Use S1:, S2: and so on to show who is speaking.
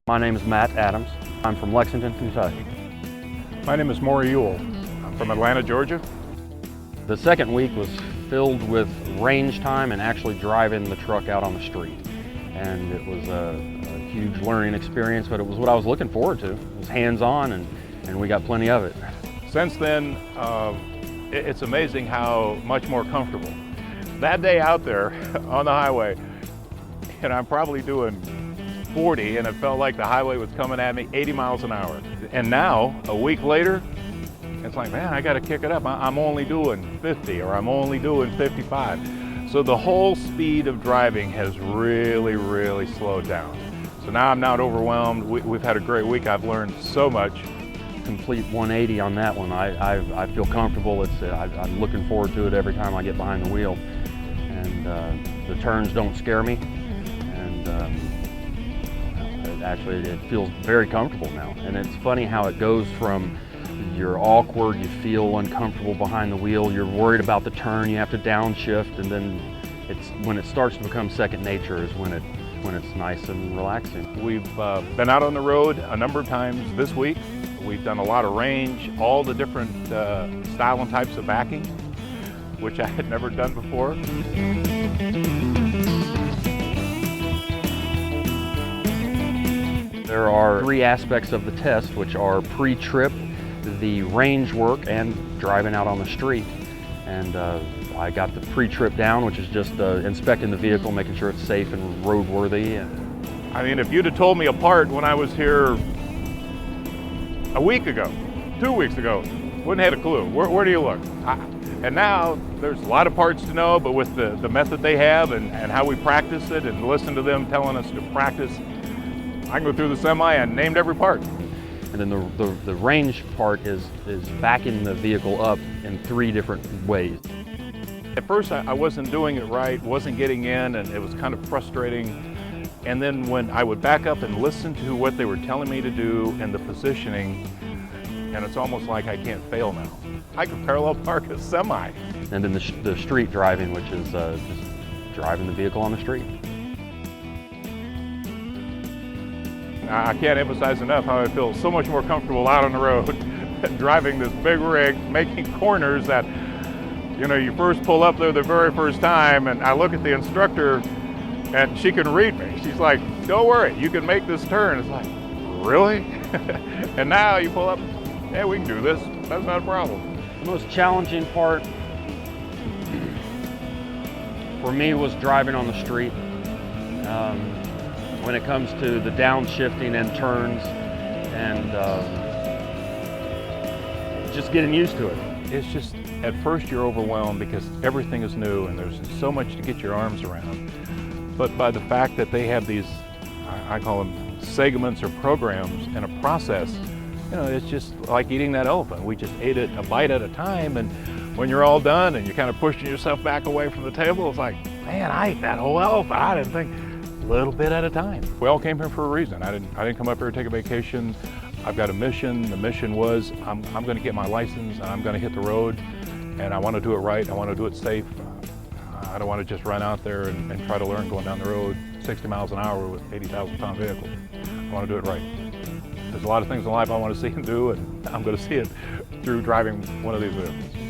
S1: My name is Matt Adams. I'm from Lexington, Kentucky.
S2: My name is Morry. I'm from Atlanta, Georgia.
S1: The second week was filled with range time and actually driving the truck out on the street. And it was a huge learning experience, but it was what I was looking forward to. It was hands-on and we got plenty of it.
S2: Since then, it's amazing how much more comfortable. That day out there on the highway, and I'm probably doing 40 and it felt like the highway was coming at me 80 miles an hour. And now, a week later, it's like, man, I gotta kick it up. I'm only doing 50 or I'm only doing 55. So the whole speed of driving has really slowed down. So now I'm not overwhelmed. We've had a great week. I've learned so much.
S1: Complete 180 on that one. I feel comfortable. I'm looking forward to it every time I get behind the wheel. And the turns don't scare me. And actually it feels very comfortable now. And it's funny how it goes from you're awkward, you feel uncomfortable behind the wheel, you're worried about the turn, you have to downshift, and then when it starts to become second nature is when it's nice and relaxing.
S2: We've been out on the road a number of times this week. We've done a lot of range, all the different style and types of backing, which I had never done before.
S1: There are 3 aspects of the test, which are pre-trip, the range work, and driving out on the street. And I got the pre-trip down, which is just inspecting the vehicle, making sure it's safe and roadworthy.
S2: I mean, if you'd have told me apart when I was here a week ago, 2 weeks ago, wouldn't have had a clue. Where do you look? And now there's a lot of parts to know, but with the method they have and how we practice it and listen to them telling us to practice, I can go through the semi and named every part.
S1: And then the range part is backing the vehicle up in 3 different ways.
S2: At first I wasn't doing it right, wasn't getting in, and it was kind of frustrating. And then when I would back up and listen to what they were telling me to do and the positioning, and it's almost like I can't fail now. I can parallel park a semi.
S1: And then the street driving, which is just driving the vehicle on the street.
S2: I can't emphasize enough how I feel so much more comfortable out on the road driving this big rig, making corners that, you know, you first pull up there the very first time, and I look at the instructor and she can read me. She's like, don't worry, you can make this turn. It's like, really? And now you pull up, yeah, we can do this. That's not a problem.
S1: The most challenging part for me was driving on the street. When it comes to the downshifting and turns and just getting used to it.
S2: It's just, at first you're overwhelmed because everything is new and there's so much to get your arms around. But by the fact that they have these, I call them segments or programs and a process, you know, it's just like eating that elephant. We just ate it a bite at a time, and when you're all done and you're kind of pushing yourself back away from the table, it's like, man, I ate that whole elephant. I didn't think. Little bit at a time. We all came here for a reason. I didn't come up here to take a vacation. I've got a mission. The mission was I'm going to get my license and I'm going to hit the road, and I want to do it right. I want to do it safe. I don't want to just run out there and try to learn going down the road 60 miles an hour with 80,000 pound vehicle. I want to do it right. There's a lot of things in life I want to see and do, and I'm going to see it through driving one of these vehicles.